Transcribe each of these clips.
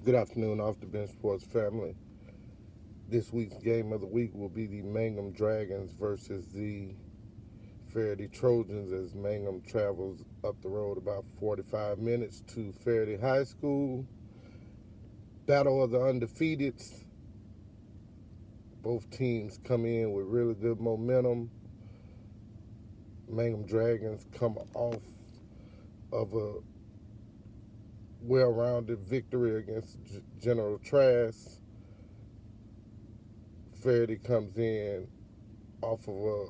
Good afternoon, Off the Bench Sports family. This week's game of the week will be the Mangham Dragons versus the Ferriday Trojans as Mangham travels up the road about 45 minutes to Ferriday High School. Battle of the undefeateds. Both teams come in with really good momentum. Mangham Dragons come off of a well-rounded victory against General Trask. Ferriday comes in off of a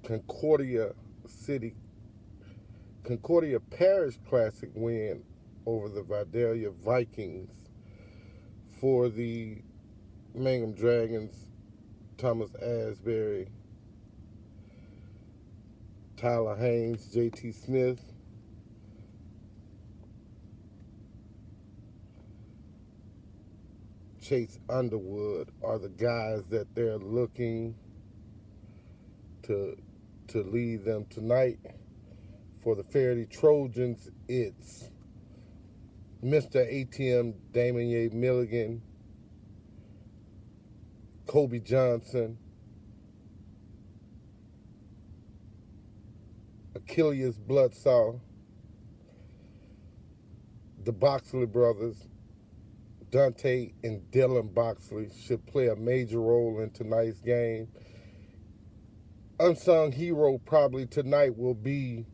Concordia Parish Classic win over the Vidalia Vikings. For the Mangham Dragons, Thomas Asbury, Tyler Haynes, J.T. Smith, Chase Underwood are the guys that they're looking to lead them tonight. For the Ferriday Trojans, it's Mr. ATM Damien Milligan, Kobe Johnson, Achilles Bloodsaw, the Boxley brothers, Dante and Dylan Boxley should play a major role in tonight's game. Unsung hero probably tonight will be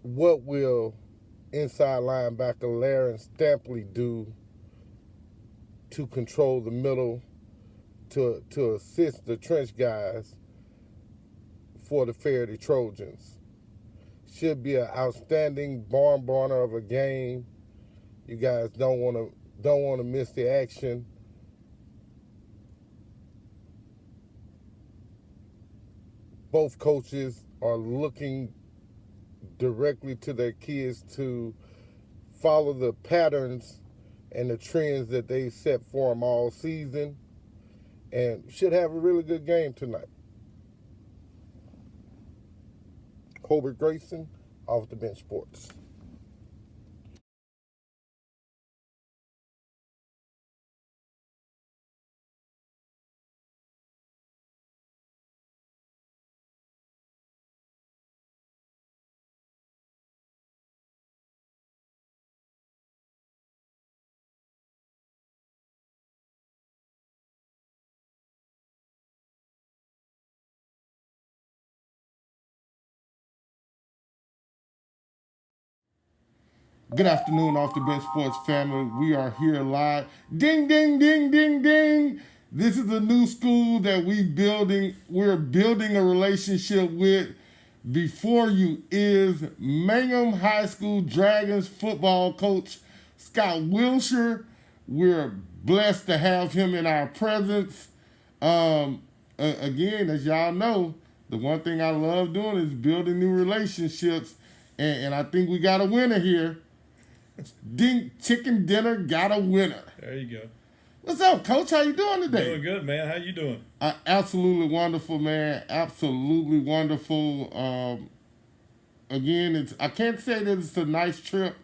what will inside linebacker Laren Stampley do to control the middle to assist the trench guys for the Ferriday Trojans. Should be an outstanding barn burner of a game. You guys don't want to miss the action. Both coaches are looking directly to their kids to follow the patterns and the trends that they set for them all season, and should have a really good game tonight. Colbert Grayson, Off the Bench Sports. Good afternoon, Off the Bench Sports family. We are here live. Ding, ding, ding, ding, ding. This is a new school that we're building a relationship with. Before you is Mangham High School Dragons football coach Scott Wilshire. We're blessed to have him in our presence. Again, as y'all know, the one thing I love doing is building new relationships, and I think we got a winner here. Ding, chicken dinner got a winner. There you go. What's up, Coach? How you doing today? Doing good, man. How you doing? Absolutely wonderful, man. Absolutely wonderful. Again, I can't say that it's a nice trip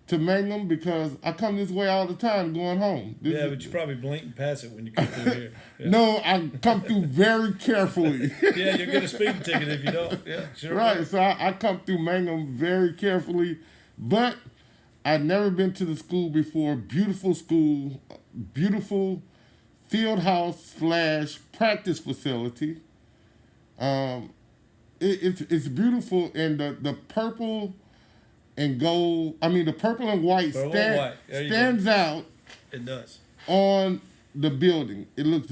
to Mangham because I come this way all the time going home. But you probably blink and pass it when you come through here. Yeah. No, I come through very carefully. Yeah, you'll get a speeding ticket if you don't. Yeah, sure. Right, so I come through Mangham very carefully, but I'd never been to the school before. Beautiful school, beautiful field house / practice facility. It's beautiful, and the purple and gold. I mean, the purple and white stands out. It does on the building. It looks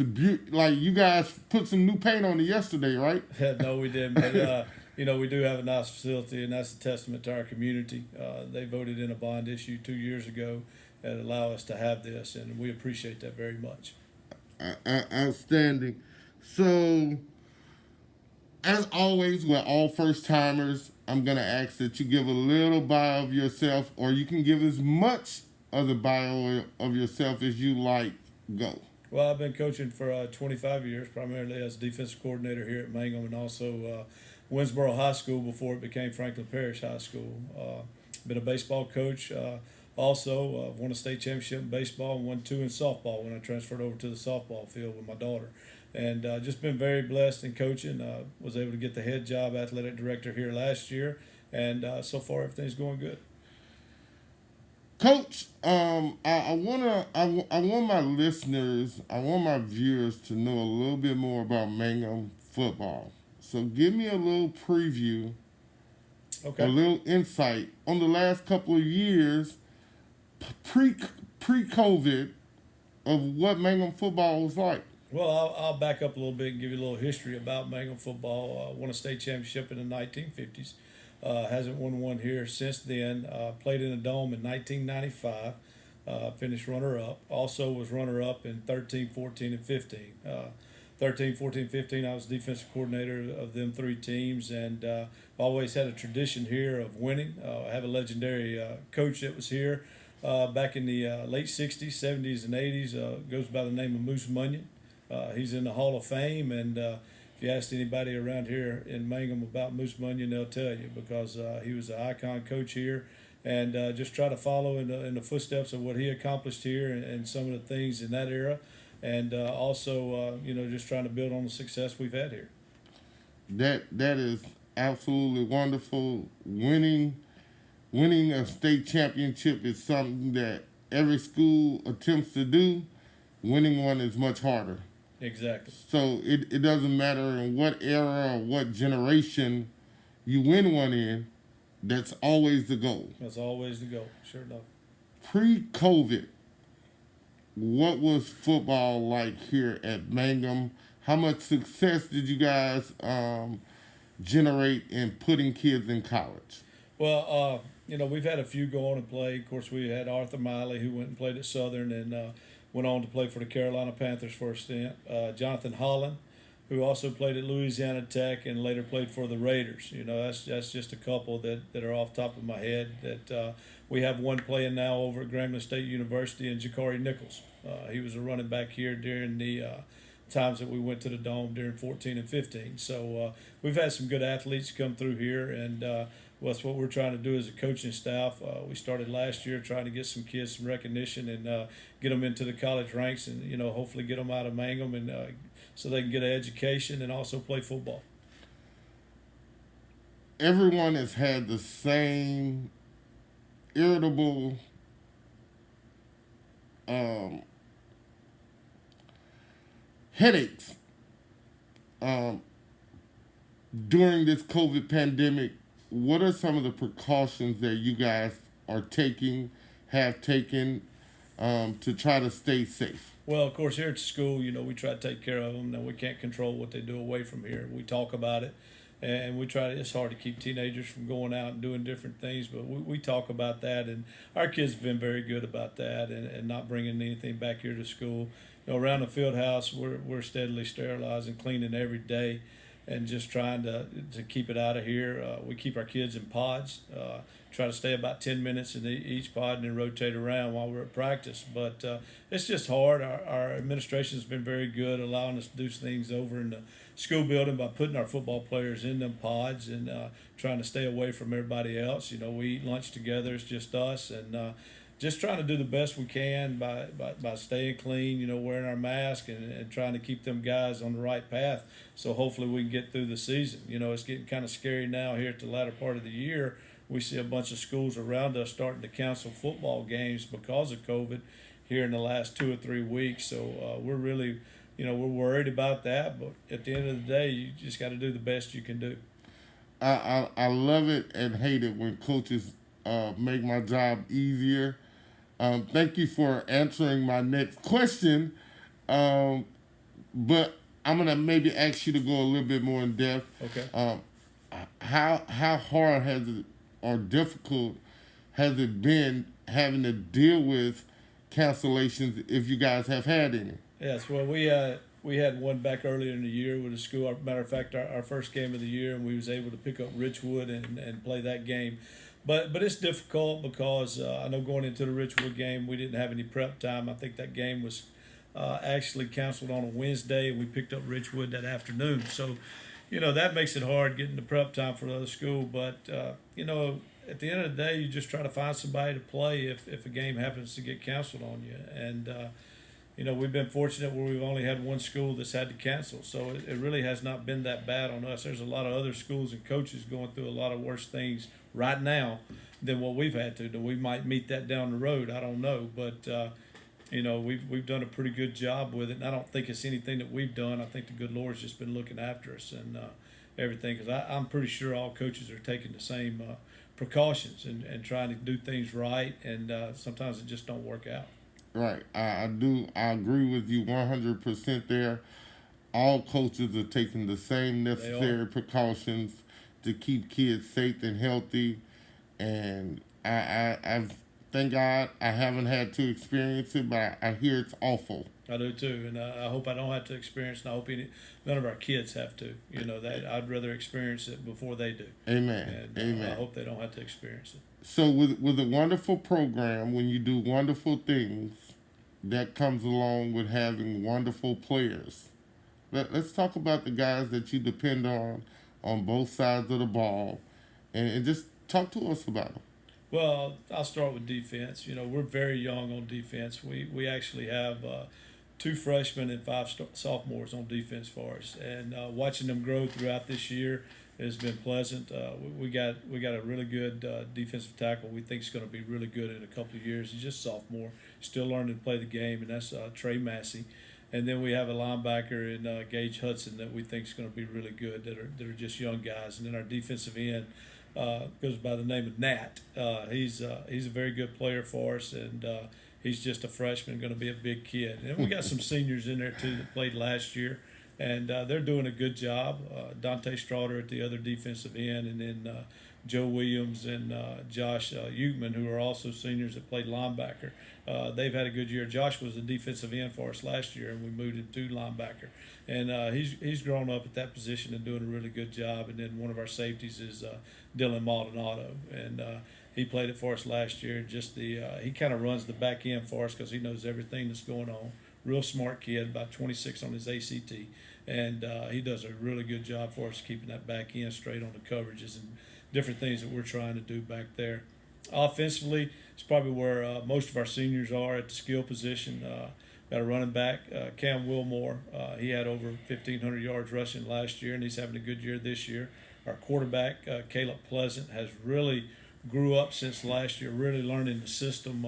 like you guys put some new paint on it yesterday, right? No, we didn't. But we do have a nice facility, and that's a testament to our community. They voted in a bond issue 2 years ago that allow us to have this, and we appreciate that very much. Outstanding. So, as always, with all first-timers, I'm going to ask that you give a little bio of yourself, or you can give as much of the bio of yourself as you like. Go. Well, I've been coaching for 25 years, primarily as defensive coordinator here at Mangham, and also Winsboro High School before it became Franklin Parish High School. Been a baseball coach Also, won a state championship in baseball and won 2 in softball when I transferred over to the softball field with my daughter. And just been very blessed in coaching. Was able to get the head job, athletic director here last year, and so far everything's going good. Coach, I want my listeners, I want my viewers to know a little bit more about Mangham football. So give me a little preview, Okay. a little insight on the last couple of years, pre-COVID, of what Mangham football was like. Well, I'll back up a little bit and give you a little history about Mangham football. Won a state championship in the 1950s. Hasn't won one here since then. Played in a dome in 1995. Finished runner-up. Also was runner-up in 13, 14, and 15. 13, 14, 15, I was defensive coordinator of them 3 teams, and always had a tradition here of winning. I have a legendary coach that was here back in the late 60s, 70s, and 80s. Goes by the name of Moose Munyon. He's in the Hall of Fame, and if you asked anybody around here in Mangham about Moose Munyon, they'll tell you, because he was an icon coach here, and just try to follow in the footsteps of what he accomplished here and some of the things in that era, and also just trying to build on the success we've had here. That is absolutely wonderful. Winning a state championship is something that every school attempts to do. Winning one is much harder. Exactly. So it doesn't matter in what era or what generation you win one in, that's always the goal. That's always the goal, sure enough. Pre-COVID, what was football like here at Mangham? How much success did you guys generate in putting kids in college? Well, we've had a few go on and play. Of course, we had Arthur Miley, who went and played at Southern and went on to play for the Carolina Panthers for a stint. Jonathan Holland, who also played at Louisiana Tech and later played for the Raiders. That's just a couple that are off the top of my head. That we have one playing now over at Grambling State University, and Jakari Nichols. He was a running back here during the times that we went to the Dome during 14 and 15. So we've had some good athletes come through here, and that's what we're trying to do as a coaching staff. We started last year trying to get some kids some recognition and get them into the college ranks, and hopefully get them out of Mangham and so they can get an education and also play football. Everyone has had the same irritable headaches during this COVID pandemic. What are some of the precautions that you guys are taking, have taken, to try to stay safe? Well, of course, here at school, we try to take care of them. Now, we can't control what they do away from here. We talk about it, and we try to. It's hard to keep teenagers from going out and doing different things, but we talk about that, and our kids have been very good about that, and not bringing anything back here to school. Around the field house, we're steadily sterilizing, cleaning every day, and just trying to keep it out of here. We keep our kids in pods, try to stay about 10 minutes in each pod and then rotate around while we're at practice. But it's just hard. Our administration has been very good, allowing us to do things over in the school building by putting our football players in them pods and trying to stay away from everybody else. We eat lunch together. It's just us, and just trying to do the best we can by staying clean, wearing our mask and trying to keep them guys on the right path. So hopefully we can get through the season. It's getting kind of scary now here at the latter part of the year. We see a bunch of schools around us starting to cancel football games because of COVID here in the last 2 or 3 weeks. So we're really, we're worried about that. But at the end of the day, you just got to do the best you can do. I love it and hate it when coaches make my job easier. Thank you for answering my next question. But I'm going to maybe ask you to go a little bit more in depth. Okay. How hard has it or difficult has it been having to deal with cancellations, if you guys have had any? Yes, well, we had one back earlier in the year with the school. Matter of fact, our first game of the year, and we was able to pick up Richwood and play that game. But it's difficult because I know going into the Richwood game, we didn't have any prep time. I think that game was actually canceled on a Wednesday, and we picked up Richwood that afternoon. So, that makes it hard getting the prep time for the other school. But, at the end of the day, you just try to find somebody to play if a game happens to get canceled on you. And we've been fortunate where we've only had one school that's had to cancel, so it really has not been that bad on us. There's a lot of other schools and coaches going through a lot of worse things right now than what we've had to. We might meet that down the road. I don't know, but we've done a pretty good job with it, and I don't think it's anything that we've done. I think the good Lord's just been looking after us and everything, because I'm pretty sure all coaches are taking the same precautions and trying to do things right, and sometimes it just don't work out. Right. I do. I agree with you 100% there. All coaches are taking the same necessary precautions to keep kids safe and healthy. And I thank God I haven't had to experience it, but I hear it's awful. I do too, and I hope I don't have to experience it. And I hope none of our kids have to. That I'd rather experience it before they do. Amen. And Amen. I hope they don't have to experience it. So with a wonderful program, when you do wonderful things, that comes along with having wonderful players. Let's talk about the guys that you depend on both sides of the ball, and just talk to us about them. Well, I'll start with defense. We're very young on defense. We actually have 2 freshmen and 5 sophomores on defense for us, and watching them grow throughout this year has been pleasant. We got a really good defensive tackle. We think is going to be really good in a couple of years. He's just sophomore, still learning to play the game, and that's Trey Massey. And then we have a linebacker in Gage Hudson that we think is going to be really good. That are just young guys. And then our defensive end goes by the name of Nat. He's a very good player for us, and he's just a freshman, going to be a big kid. And we got some seniors in there too that played last year, and they're doing a good job. Dante Straughter at the other defensive end, and then Joe Williams and Josh Uteman, who are also seniors that played linebacker. They've had a good year. Josh was a defensive end for us last year, and we moved him to linebacker. And he's grown up at that position and doing a really good job. And then one of our safeties is Dylan Maldonado, and he played it for us last year. He kind of runs the back end for us because he knows everything that's going on. Real smart kid, about 26 on his ACT, and he does a really good job for us keeping that back end straight on the coverages and different things that we're trying to do back there. Offensively, it's probably where most of our seniors are at the skill position. Got a running back, Cam Wilmore. He had over 1,500 yards rushing last year, and he's having a good year this year. Our quarterback, Caleb Pleasant, has really grew up since last year, really learning the system.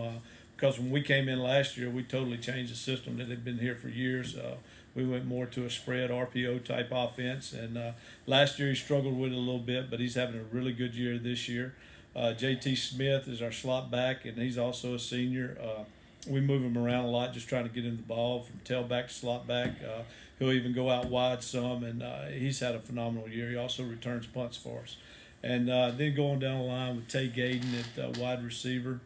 Because when we came in last year, we totally changed the system that had been here for years. We went more to a spread RPO type offense, and last year he struggled with it a little bit, but he's having a really good year this year. JT Smith is our slot back, and he's also a senior. We move him around a lot, just trying to get him the ball from tailback to slot back. He'll even go out wide some, and he's had a phenomenal year. He also returns punts for us. And then going down the line with Tay Gaden at wide receiver,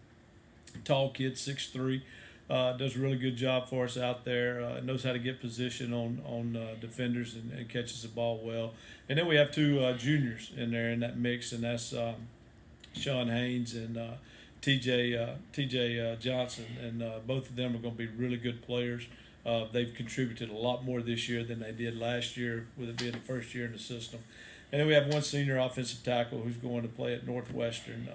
tall kid, 6'3", does a really good job for us out there. Knows how to get position on defenders and catches the ball well. And then we have 2 juniors in there in that mix, and that's Sean Haynes and TJ Johnson, and both of them are going to be really good players. They've contributed a lot more this year than they did last year, with it being the first year in the system. And then we have one senior offensive tackle who's going to play at Northwestern.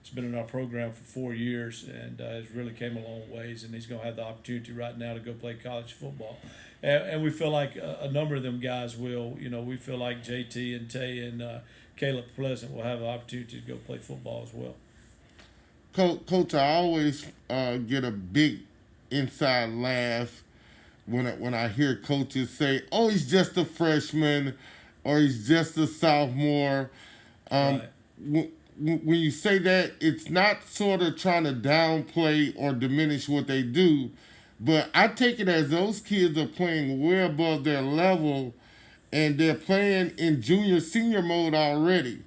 He's been in our program for 4 years and has really came a long ways, and he's going to have the opportunity right now to go play college football. And we feel like a number of them guys will. We feel like JT and Tay and Caleb Pleasant will have an opportunity to go play football as well. Coach, I always get a big inside laugh when I hear coaches say, "Oh, he's just a freshman," or "He's just a sophomore." Right. When you say that, it's not sort of trying to downplay or diminish what they do, but I take it as those kids are playing way above their level, and they're playing in junior, senior mode already.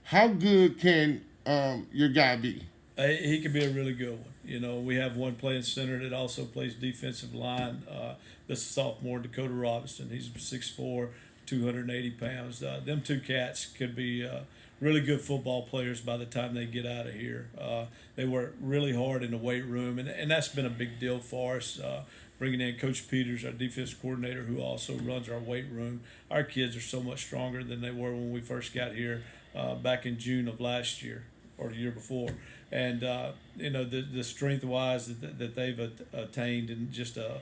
How good can your guy be? He could be a really good one. We have one playing center that also plays defensive line. This is sophomore Dakota Robinson. He's 6'4", 280 pounds. Them 2 cats could be really good football players by the time they get out of here. They work really hard in the weight room, and that's been a big deal for us. Bringing in Coach Peters, our defense coordinator, who also runs our weight room. Our kids are so much stronger than they were when we first got here back in June of last year, or the year before, and the strength wise that they've attained in just a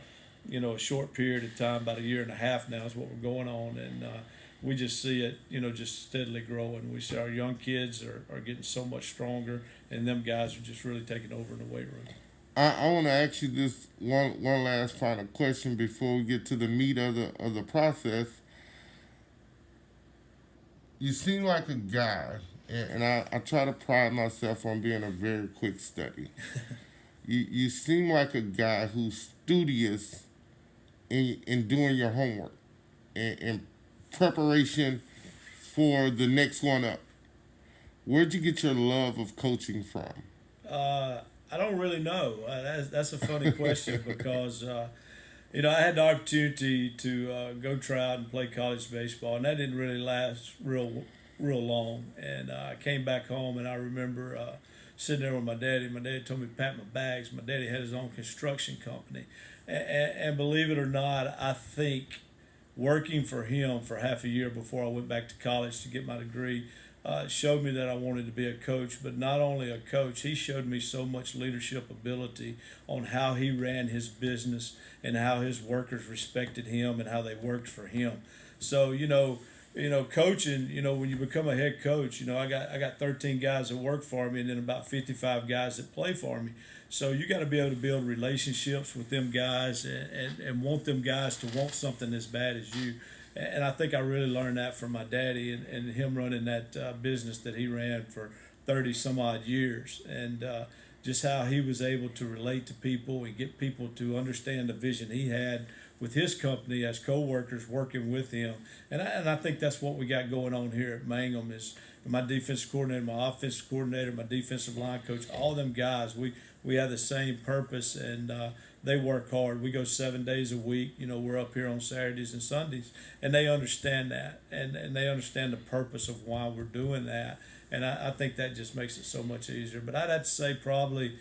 short period of time, about a year and a half now is what we're going on, and we just see it just steadily growing. We see our young kids are getting so much stronger, and them guys are just really taking over in the weight room. I want to ask you this one last final question before we get to the meat of the process. You seem like a guy, and I try to pride myself on being a very quick study. You seem like a guy who's studious in doing your homework, in preparation for the next one up. Where'd you get your love of coaching from? I don't really know. That's a funny question because I had the opportunity to go try out and play college baseball, and that didn't really last real long. And I came back home, and I remember sitting there with my daddy. My daddy told me to pack my bags. My daddy had his own construction company, and believe it or not, I think working for him for half a year before I went back to college to get my degree showed me that I wanted to be a coach. But not only a coach, he showed me so much leadership ability on how he ran his business and how his workers respected him and how they worked for him. So coaching, when you become a head coach, I got 13 guys that work for me and then about 55 guys that play for me. So you got to be able to build relationships with them guys and want them guys to want something as bad as you. And I think I really learned that from my daddy and him running that business that he ran for 30 some odd years, and just how he was able to relate to people and get people to understand the vision he had with his company as co-workers working with him. And I think that's what we got going on here at Mangham is my defensive coordinator, my offensive coordinator, my defensive line coach, all them guys, we have the same purpose, and they work hard. We go 7 days a week. We're up here on Saturdays and Sundays, and they understand that, and they understand the purpose of why we're doing that. And I think that just makes it so much easier. But I'd have to say probably,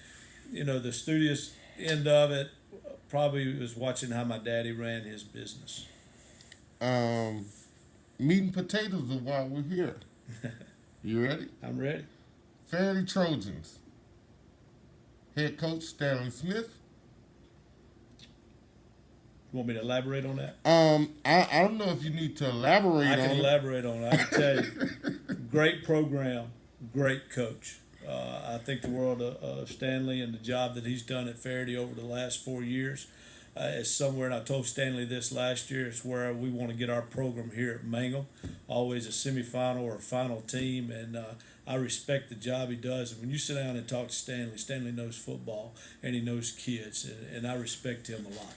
the studious end of it probably was watching how my daddy ran his business. Meat and potatoes of why we're here. You ready? I'm ready. Ferriday Trojans. Head coach Stanley Smith. You want me to elaborate on that? I don't know if you need to elaborate on it. I can elaborate on it. I can tell you. Great program, great coach. I think the world of Stanley and the job that he's done at Ferriday over the last 4 years is somewhere, and I told Stanley this last year, it's where we want to get our program here at Mangham, always a semifinal or a final team, and I respect the job he does. And when you sit down and talk to Stanley, Stanley knows football, and he knows kids, and I respect him a lot.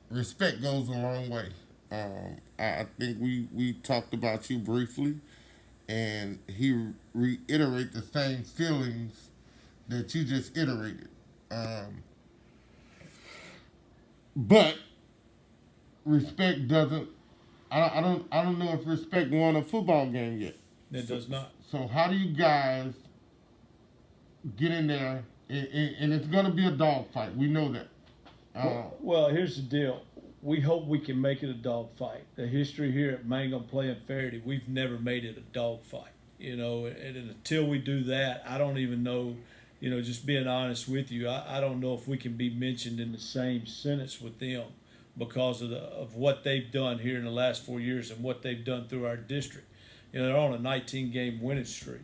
Respect goes a long way. I think we talked about you briefly, and he reiterated the same feelings that you just iterated. But respect doesn't. I don't know if respect won a football game yet. It does not. So how do you guys get in there? And it's going to be a dogfight. We know that. Well, here's the deal. We hope we can make it a dogfight. The history here at Mangham playing Ferriday, we've never made it a dogfight. And until we do that, I don't even know. Just being honest with you, I don't know if we can be mentioned in the same sentence with them because of what they've done here in the last 4 years and what they've done through our district. They're on a 19-game winning streak,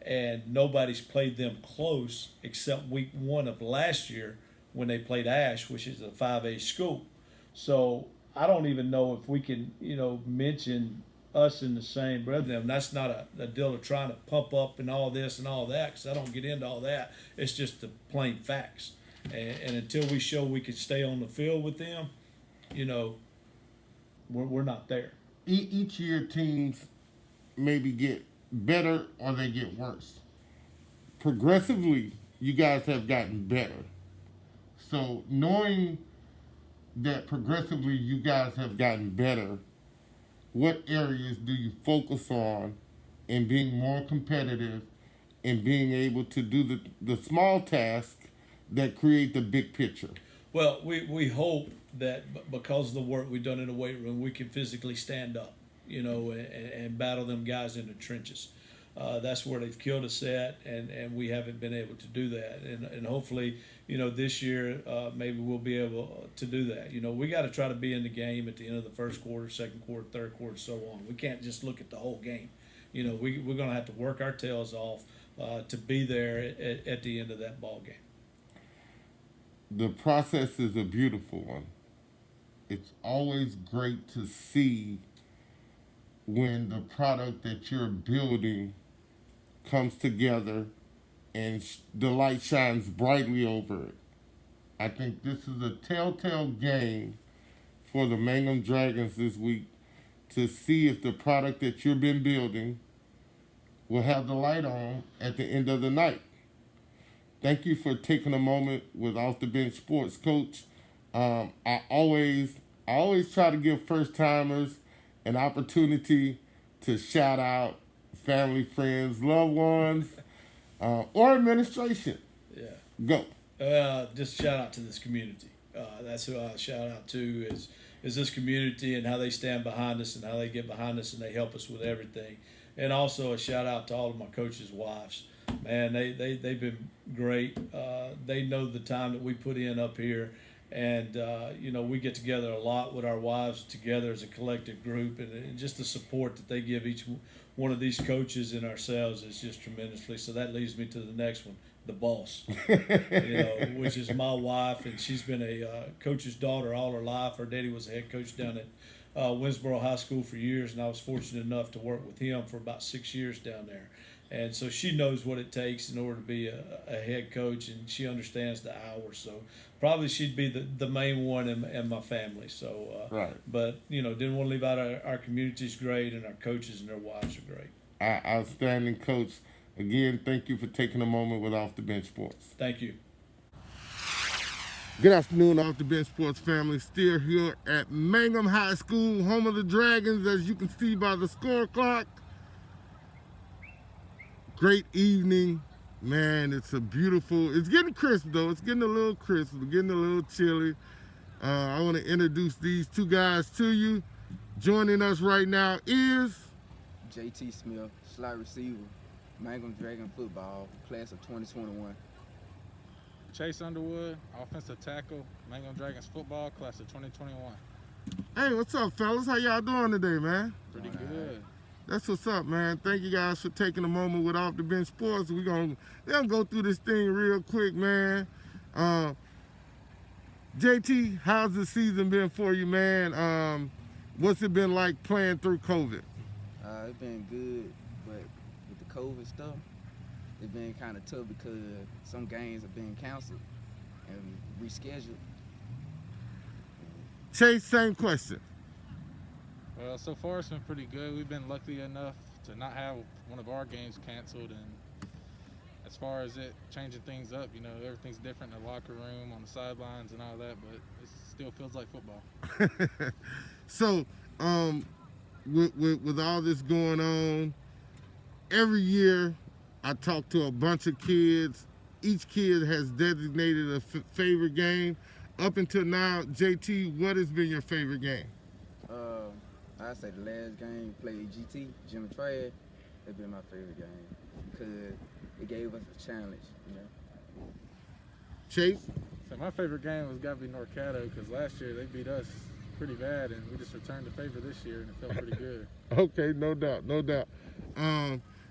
and nobody's played them close except week 1 of last year when they played Ash, which is a 5A school. So I don't even know if we can, mention us in the same breath. That's not a deal of trying to pump up and all this and all that, because I don't get into all that. It's just the plain facts. And until we show we can stay on the field with them, we're not there. Each year teams maybe get better or they get worse. Progressively, you guys have gotten better. So knowing that progressively you guys have gotten better, what areas do you focus on in being more competitive and being able to do the small tasks that create the big picture? Well, we hope that because of the work we've done in the weight room, we can physically stand up, and battle them guys in the trenches. that's where they've killed us at, and we haven't been able to do that. And hopefully, this year maybe we'll be able to do that. We got to try to be in the game at the end of the first quarter, second quarter, third quarter, so on. We can't just look at the whole game. We're going to have to work our tails off to be there at the end of that ball game. The process is a beautiful one. It's always great to see when the product that you're building comes together and the light shines brightly over it. I think this is a telltale game for the Mangham Dragons this week to see if the product that you've been building will have the light on at the end of the night. Thank you for taking a moment with Off the Bench Sports, Coach. I always try to give first timers an opportunity to shout out family, friends, loved ones, or administration. Yeah. Go. Just shout out to this community. That's who I shout out to is this community and how they stand behind us and how they get behind us and they help us with everything. And also a shout out to all of my coaches' wives. Man, they've been great. They know the time that we put in up here. And, we get together a lot with our wives together as a collective group. And just the support that they give each one of these coaches and ourselves is just tremendously. So that leads me to the next one, the boss, which is my wife. And she's been a coach's daughter all her life. Her daddy was a head coach down at Winsboro High School for years. And I was fortunate enough to work with him for about 6 years down there. And so she knows what it takes in order to be a head coach, and she understands the hours. So probably she'd be the main one in my family. So, right. But, didn't want to leave out our community's great, and our coaches and their wives are great. Outstanding, Coach. Again, thank you for taking a moment with Off the Bench Sports. Thank you. Good afternoon, Off the Bench Sports family. Still here at Mangham High School, home of the Dragons, as you can see by the score clock. Great evening, man. It's getting crisp though. It's getting a little crisp. It's getting a little chilly. I want to introduce these two guys to you. Joining us right now is JT Smith, slot receiver, Mangham Dragon football, class of 2021. Chase Underwood, offensive tackle, Mangham Dragons football, class of 2021. Hey, what's up, fellas? How y'all doing today, man? Pretty good. That's what's up, man. Thank you guys for taking a moment with Off the Bench Sports. We're gonna go through this thing real quick, man. JT, how's the season been for you, man? What's it been like playing through COVID? It's been good, but with the COVID stuff, it's been kind of tough because some games have been canceled and rescheduled. Chase, same question. Well, so far it's been pretty good. We've been lucky enough to not have one of our games canceled, and as far as it changing things up, everything's different in the locker room, on the sidelines and all that, but it still feels like football. So, with all this going on, every year I talk to a bunch of kids. Each kid has designated a favorite game. Up until now, JT, what has been your favorite game? I'd say the last game played GT, Jim and Trav. That's been my favorite game because it gave us a challenge, Chase? So my favorite game was got to be Norcato because last year they beat us pretty bad, and we just returned the favor this year, and it felt pretty good. Okay, no doubt.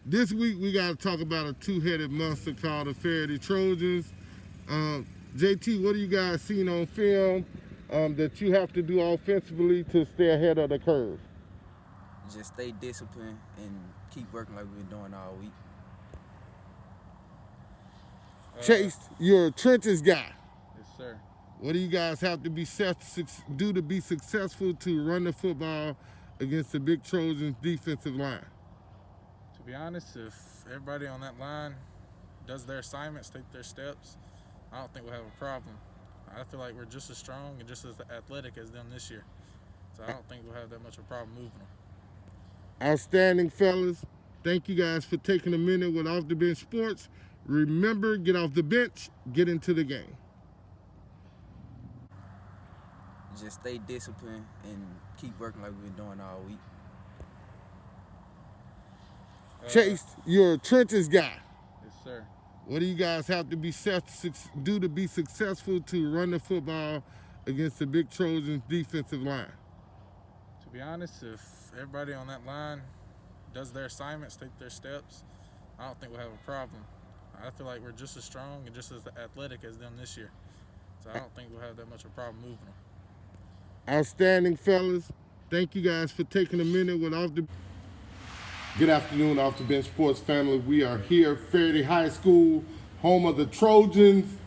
This week we got to talk about a two-headed monster called the Ferriday Trojans. JT, what do you guys seen on film that you have to do offensively to stay ahead of the curve? Just stay disciplined and keep working like we've been doing all week. Chase, you're a trenches guy. Yes, sir. What do you guys have to do to be successful to run the football against the big Trojans defensive line? To be honest, if everybody on that line does their assignments, take their steps, I don't think we'll have a problem. I feel like we're just as strong and just as athletic as them this year. So I don't think we'll have that much of a problem moving them. Outstanding, fellas. Thank you guys for taking a minute with Off the Bench Sports. Remember, get off the bench, get into the game. Just stay disciplined and keep working like we've been doing all week. Chase, you're a trenches guy. Yes, sir. What do you guys have to do to be successful to run the football against the big Trojans defensive line? To be honest, if everybody on that line does their assignments, take their steps, I don't think we'll have a problem. I feel like we're just as strong and just as athletic as them this year. So I don't think we'll have that much of a problem moving them. Outstanding, fellas. Thank you guys for taking a minute with Off the. Good afternoon, Off the Bench Sports family. We are here, Ferriday High School, home of the Trojans.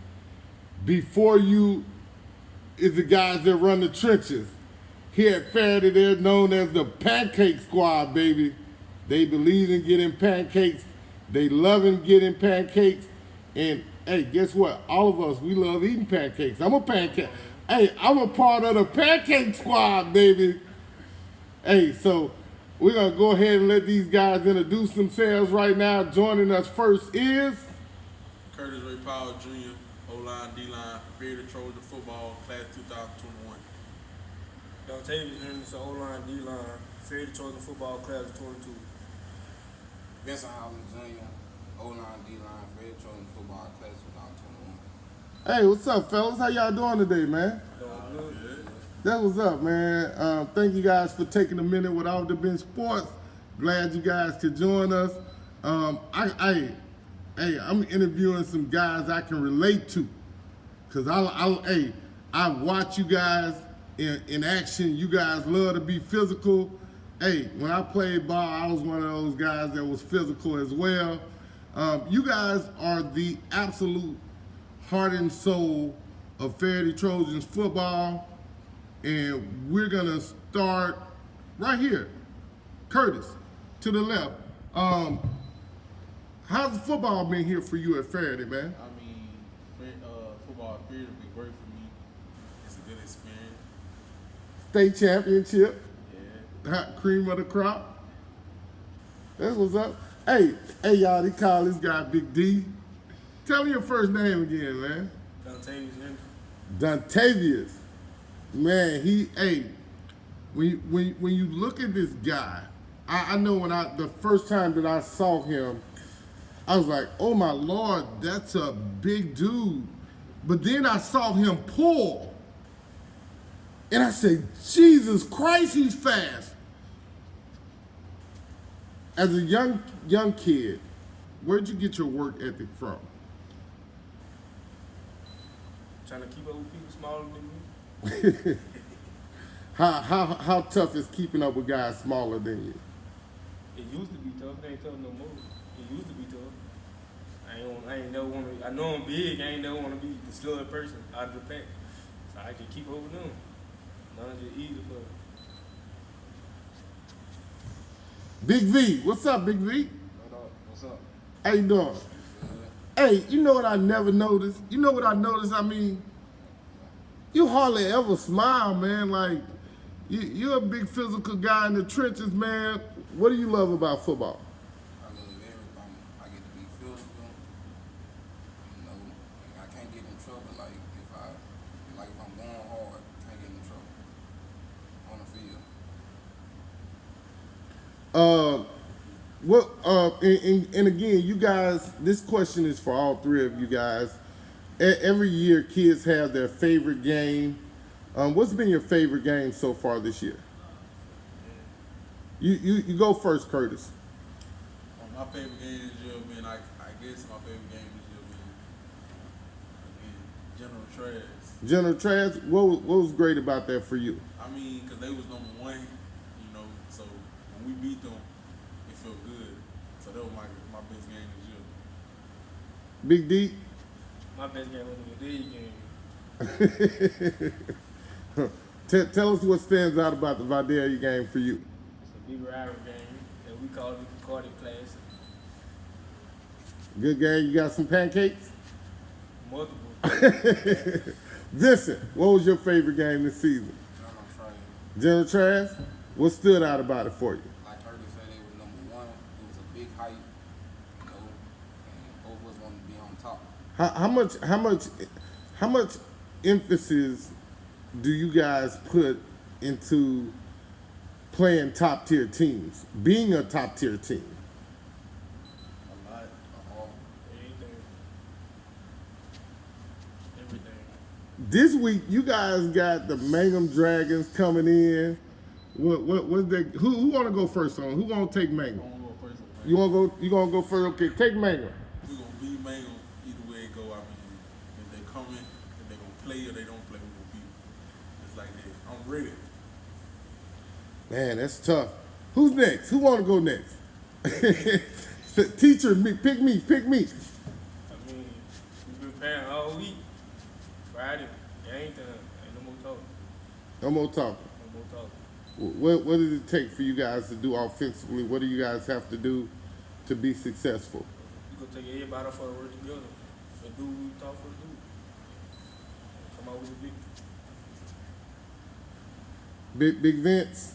Before you is the guys that run the trenches. Here at Ferriday, they're known as the Pancake Squad, baby. They believe in getting pancakes. They love in getting pancakes. And hey, guess what? All of us, we love eating pancakes. I'm a pancake. Hey, I'm a part of the Pancake Squad, baby. Hey, so we're going to go ahead and let these guys introduce themselves right now. Joining us first is Curtis Ray Powell Jr., O-line, D-line, Ferriday Trojan football, class 2021. Dontavius Henderson, O-line, D-line, Ferriday Trojan football, class 22. Vincent Howland Jr., O-line, D-line, Ferriday Trojan football, class 2021. Hey, what's up, fellas? How y'all doing today, man? That was up, man. Thank you guys for taking a minute with Off the Bench Sports. Glad you guys could join us. I'm interviewing some guys I can relate to, cause I watch you guys in action. You guys love to be physical. Hey, when I played ball, I was one of those guys that was physical as well. You guys are the absolute heart and soul of Ferriday Trojans football. And we're gonna start right here. Curtis, to the left. How's the football been here for you at Ferriday, man? I mean, football at Ferriday been great for me. It's a good experience. State championship. Yeah. Hot cream of the crop. That's what's up. Hey, y'all, they call this guy Big D. Tell me your first name again, man. Dontavius Henderson. Dontavius. Man, when you look at this guy, I know the first time that I saw him, I was like, oh my Lord, that's a big dude. But then I saw him pull, and I said, Jesus Christ, he's fast. As a young kid, where'd you get your work ethic from? Trying to keep up with people smaller than me. How tough is keeping up with guys smaller than you? It used to be tough. It ain't tough no more. It used to be tough. I ain't never want to. I know I'm big. I ain't never want to be the slowest person out of the pack. So I can keep up with them. Nothing just easy for them. Big V, what's up, Big V? What up? What's up? How you doing? Hey, you know what I never noticed? You know what I noticed? I mean, you hardly ever smile, man. Like, you're a big physical guy in the trenches, man. What do you love about football? I love everything. I get to be physical. You know, like I can't get in trouble. Like if I'm going hard, I can't get in trouble on the field. And again, you guys, this question is for all three of you guys. Every year, kids have their favorite game. What's been your favorite game so far this year? You go first, Curtis. My favorite game this year been, I guess my favorite game this year been General Trash. General Trash, what was great about that for you? I mean, because they was number one, you know, so when we beat them, it felt good. So that was my best game this year. Big D? My best game was the league game. Tell us what stands out about the Vidalia game for you. It's a big rivalry game, and we call it the Cardiff Class. Good game. You got some pancakes? Multiple. Vincent, what was your favorite game this season? General Trash? What stood out about it for you? Like Curtis said, they was number one. It was a big hype, you know, and both of us wanted to be on top. How much emphasis do you guys put into playing top tier teams, being a top tier team? This week you guys got the Mangham Dragons coming in. What's that? Who want to go first on? Who want to take Mangham? I want to go first. Man. You want to go? You gonna go first? Okay, take Mangham. We're going to beat Mangham either way it go. I mean, if they come in, if they going to play or they don't play, we're going to beat them. It's like that. I'm ready. Man, that's tough. Who's next? Who want to go next? Teacher, pick me. I mean, we've been playing all week. Friday, game time. Ain't no more talking. No more talking. No more talking. What does it take for you guys to do offensively? What do you guys have to do to be successful? We gonna take everybody for the work together and do what we talk for to do. Come out with a victory. Big Vince.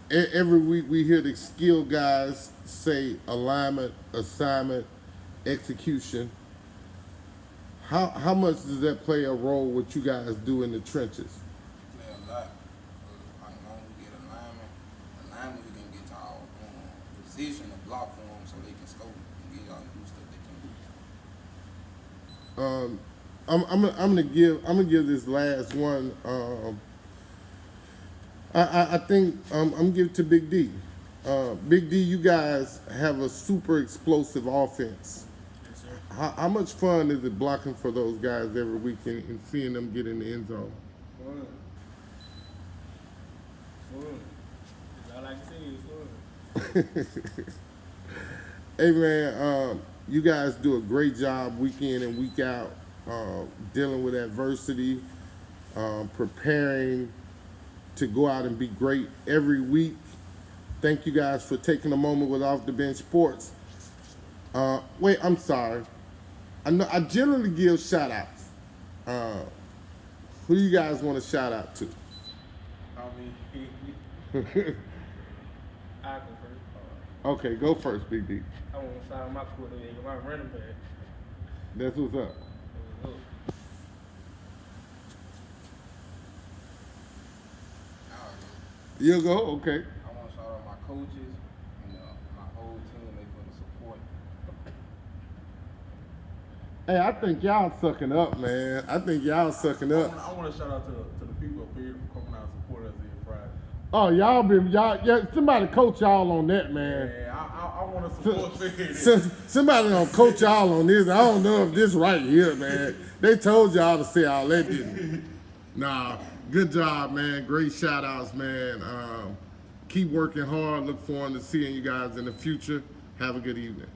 Every week we hear the skill guys say alignment, assignment, execution. How much does that play a role what you guys do in the trenches? We play a lot. Like, as long as we get alignment, we can get to our position and block for them so they can scope and get out and do stuff they can do. I'm gonna give this last one. I think I'm gonna give it to Big D. Big D, you guys have a super explosive offense. Yes, sir. How much fun is it blocking for those guys every weekend and seeing them get in the end zone? Fun. That's all I can say is fun. Hey man, you guys do a great job week in and week out, dealing with adversity, preparing to go out and be great every week. Thank you guys for taking a moment with Off the Bench Sports. Wait, I'm sorry. I generally give shout outs. Who do you guys want to shout out to? I mean, I go first. Okay, go first, Big D. I want to shout out my quarterback, my running back. That's what's up. You'll go? Okay. I want to shout out my coaches and my whole team. They for the support. Hey, I think y'all sucking up, man. I think y'all sucking up. I want to shout out to the people up here for coming out and support us here Friday. Oh, yeah, somebody coach y'all on that, man. Yeah, I want to support Ferriday. Somebody gonna coach y'all on this. I don't know if this right here, man. They told y'all to say all that, didn't they? Nah, good job, man. Great shout outs, man. Keep working hard. Look forward to seeing you guys in the future. Have a good evening.